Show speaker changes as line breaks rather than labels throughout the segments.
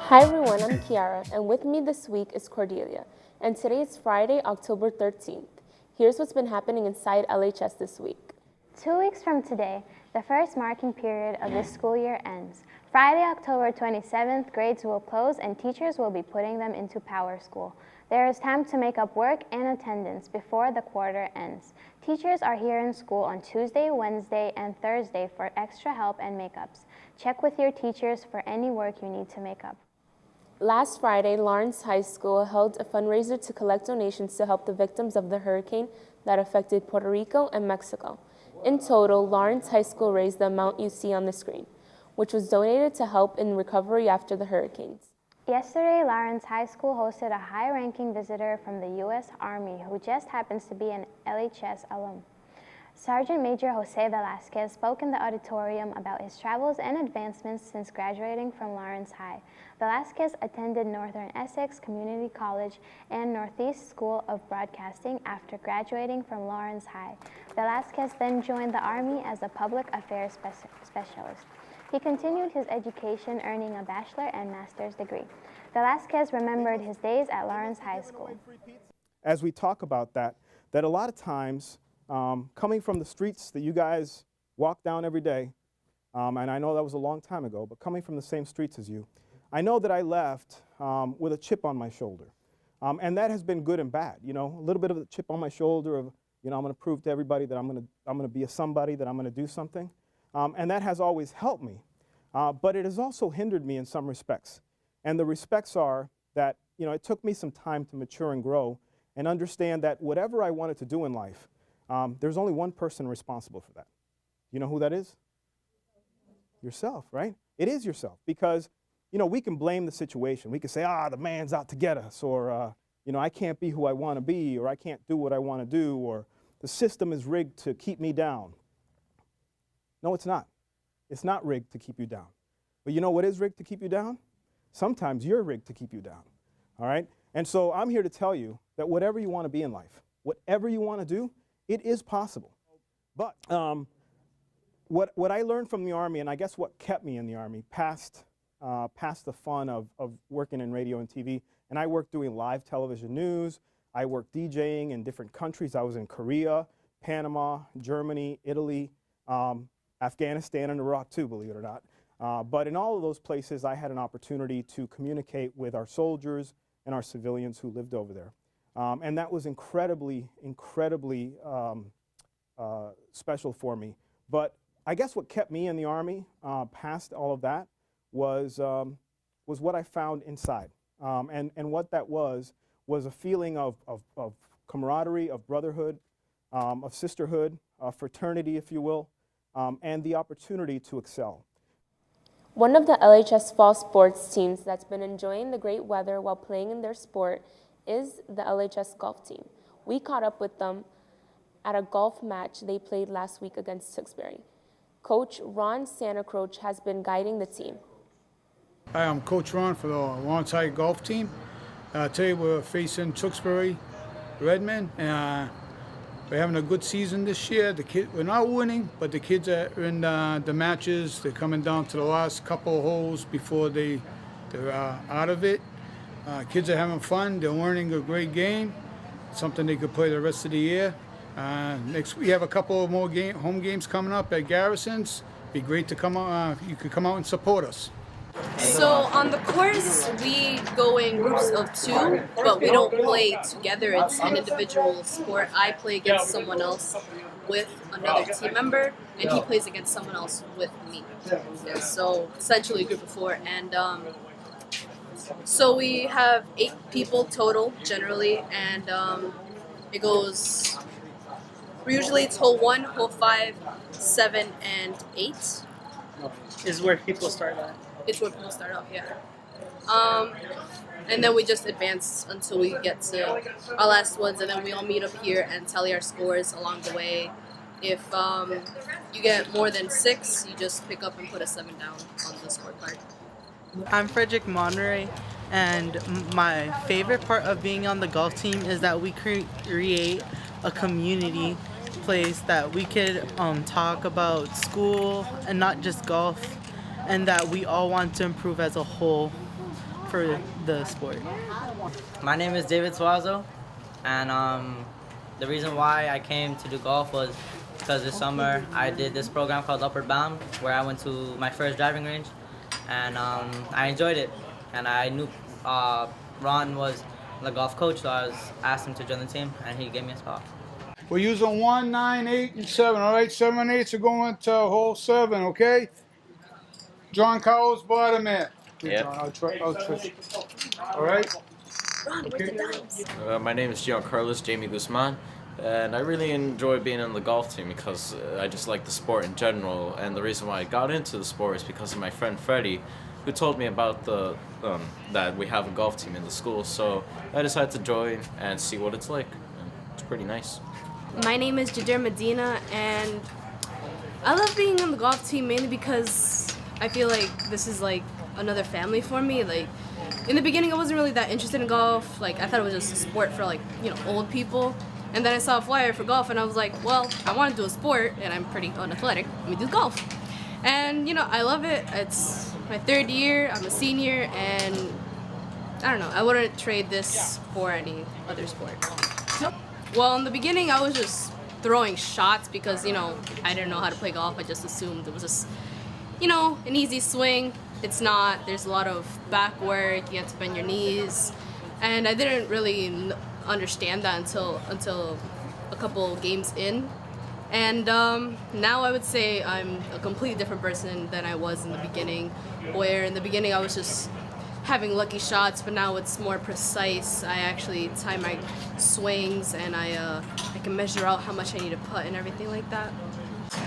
Hi everyone, I'm Kiara, and with me this week is Cordelia. And today is Friday, October 13th. Here's what's been happening inside LHS this week.
2 weeks from today, the first marking period of this school year ends. Friday, October 27th, grades will close and teachers will be putting them into Power School. There is time to make up work and attendance before the quarter ends. Teachers are here in school on Tuesday, Wednesday, and Thursday for extra help and makeups. Check with your teachers for any work you need to make up.
Last Friday, Lawrence High School held a fundraiser to collect donations to help the victims of the hurricane that affected Puerto Rico and Mexico. In total, Lawrence High School raised the amount you see on the screen, which was donated to help in recovery after the hurricanes.
Yesterday, Lawrence High School hosted a high-ranking visitor from the U.S. Army who just happens to be an LHS alum. Sgt Major Jose Velasquez spoke in the auditorium about his travels and advancements since graduating from Lawrence High. Velasquez attended Northern Essex Community College and Northeast School of Broadcasting after graduating from Lawrence High. Velasquez then joined the Army as a public affairs specialist. He continued his education, earning a bachelor and master's degree. Velasquez remembered his days at Lawrence High School.
As we talk about that a lot of times, coming from the streets that you guys walk down every day, and I know that was a long time ago, but coming from the same streets as you, I know that I left with a chip on my shoulder. And that has been good and bad, you know, a little bit of a chip on my shoulder of, you know, I'm going to prove to everybody that I'm going to be a somebody, that I'm going to do something. And that has always helped me. But it has also hindered me in some respects. And the respects are that, you know, it took me some time to mature and grow and understand that whatever I wanted to do in life, there's only one person responsible for that. You know who that is? Yourself, right? It is yourself, because, you know, we can blame the situation. We can say, the man's out to get us, or, you know, I can't be who I want to be, or I can't do what I want to do, or the system is rigged to keep me down. No, it's not. It's not rigged to keep you down. But you know what is rigged to keep you down? Sometimes you're rigged to keep you down, all right? And so I'm here to tell you that whatever you want to be in life, whatever you want to do, it is possible. But what I learned from the Army, and I guess what kept me in the Army, past the fun of working in radio and TV, and I worked doing live television news, I worked DJing in different countries. I was in Korea, Panama, Germany, Italy, Afghanistan, and Iraq too, believe it or not. But in all of those places, I had an opportunity to communicate with our soldiers and our civilians who lived over there. And that was incredibly, incredibly special for me. But I guess what kept me in the Army, past all of that, was what I found inside. And what that was a feeling of camaraderie, of brotherhood, of sisterhood, fraternity, if you will, and the opportunity to excel.
One of the LHS fall sports teams that's been enjoying the great weather while playing in their sport is the LHS golf team. We caught up with them at a golf match they played last week against Tewksbury. Coach Ron Santacroce has been guiding the team.
Hi, I'm Coach Ron for the Lawrence High golf team. Today we're facing Tewksbury Redmen. We're having a good season this year. We're not winning, but the kids are in the matches. They're coming down to the last couple of holes before they're out of it. Kids are having fun. They're learning a great game, something they could play the rest of the year. Next, we have a couple of more home games coming up at Garrison's. Be great to come out. You could come out and support us.
So on the course, we go in groups of 2, but we don't play together. It's an individual sport. I play against someone else with another team member, and he plays against someone else with me. So essentially a group of 4. And so we have 8 people total, generally, and it goes, usually it's hole 1, hole 5, 7, and 8.
Is where people start at.
It's where people start out, yeah. And then we just advance until we get to our last ones, and then we all meet up here and tally our scores along the way. If you get more than 6, you just pick up and put a 7 down on the scorecard.
I'm Frederick Monterey, and my favorite part of being on the golf team is that we create a community place that we could talk about school and not just golf, and that we all want to improve as a whole. for the sport.
My name is David Suazo, and the reason why I came to do golf was because this summer I did this program called Upward Bound, where I went to my first driving range, and I enjoyed it. And I knew Ron was the golf coach, so I asked him to join the team, and he gave me a spot.
We're using 1, 9, 8, and 7. All right, 7 and 8 are going to hole 7. Okay. John Cowell's bottom man.
Yeah.
I'll try. All right. Okay.
My name is Giancarlos Jamie Guzman, and I really enjoy being on the golf team because I just like the sport in general. And the reason why I got into the sport is because of my friend Freddie, who told me about that we have a golf team in the school. So I decided to join and see what it's like. And it's pretty nice.
My name is Jadir Medina, and I love being on the golf team mainly because I feel like this is like another family for me. Like, in the beginning, I wasn't really that interested in golf. Like, I thought it was just a sport for, like, you know, old people. And then I saw a flyer for golf, and I was like, well, I want to do a sport, and I'm pretty unathletic. Let me do golf. And, you know, I love it. It's my 3rd year. I'm a senior, and I don't know. I wouldn't trade this for any other sport. Well, in the beginning, I was just throwing shots because, you know, I didn't know how to play golf. I just assumed it was just, you know, an easy swing. It's not. There's a lot of back work. You have to bend your knees. And I didn't really understand that until a couple games in. And now I would say I'm a completely different person than I was in the beginning, where in the beginning I was just having lucky shots, but now it's more precise. I actually time my swings, and I can measure out how much I need to putt and everything like that.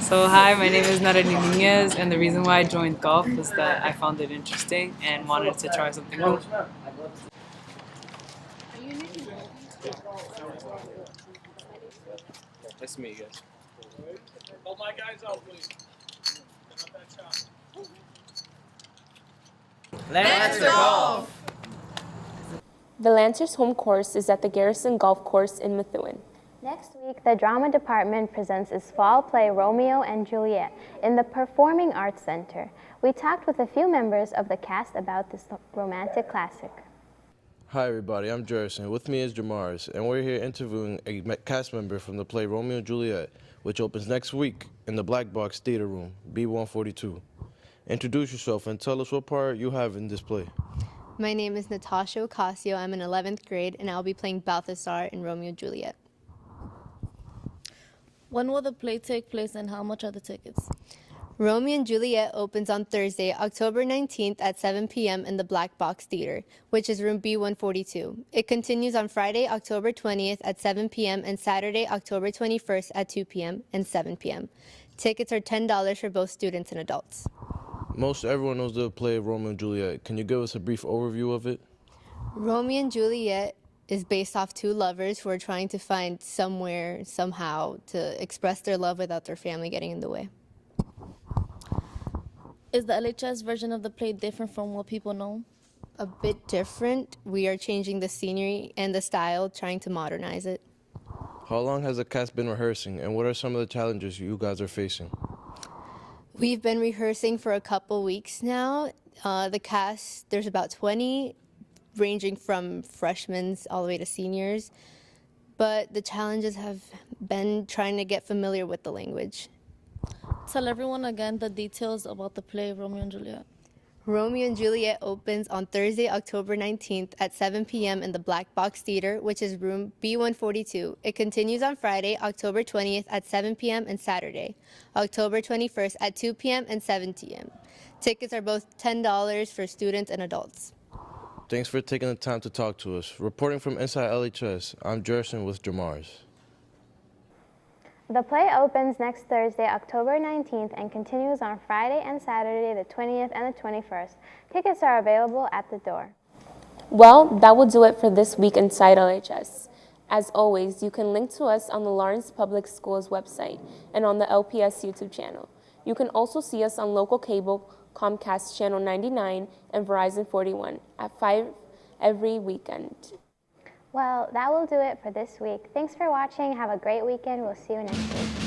So hi, my name is Narani Nunez, and the reason why I joined golf was that I found it interesting and wanted to try something new.
Nice to meet you guys.
Help my guys out, please.
Let's golf!
The Lancers' home course is at the Garrison Golf Course in Methuen.
Next week, the Drama Department presents its fall play Romeo and Juliet in the Performing Arts Center. We talked with a few members of the cast about this romantic classic.
Hi everybody, I'm Jerison. With me is Jamars, and we're here interviewing a cast member from the play Romeo and Juliet, which opens next week in the Black Box Theater Room, B142. Introduce yourself and tell us what part you have in this play.
My name is Natasha Ocasio. I'm in 11th grade, and I'll be playing Balthazar in Romeo and Juliet.
When will the play take place, and how much are the tickets?
Romeo and Juliet opens on Thursday, October 19th at 7 p.m. in the Black Box Theater, which is room B142. It continues on Friday, October 20th at 7 p.m. and Saturday, October 21st at 2 p.m. and 7 p.m. Tickets are $10 for both students and adults.
Most everyone knows the play Romeo and Juliet. Can you give us a brief overview of it?
Romeo and Juliet is based off two lovers who are trying to find somewhere, somehow, to express their love without their family getting in the way.
Is the LHS version of the play different from what people know?
A bit different. We are changing the scenery and the style, trying to modernize it.
How long has the cast been rehearsing, and what are some of the challenges you guys are facing?
We've been rehearsing for a couple weeks now. The cast, there's about 20, ranging from freshmen all the way to seniors. But the challenges have been trying to get familiar with the language.
Tell everyone again the details about the play Romeo and Juliet.
Romeo and Juliet opens on Thursday, October 19th at 7 p.m. in the Black Box Theater, which is room B142. It continues on Friday, October 20th at 7 p.m. and Saturday, October 21st at 2 p.m. and 7 p.m. Tickets are both $10 for students and adults.
Thanks for taking the time to talk to us. Reporting from inside LHS, I'm Jerson with Jamars.
The play opens next Thursday, October 19th, and continues on Friday and Saturday, the 20th and the 21st. Tickets are available at the door.
Well, that will do it for this week inside LHS. As always, you can link to us on the Lawrence Public Schools website and on the LPS YouTube channel. You can also see us on local cable, Comcast Channel 99 and Verizon 41 at 5 every weekend.
Well, that will do it for this week. Thanks for watching. Have a great weekend. We'll see you next week.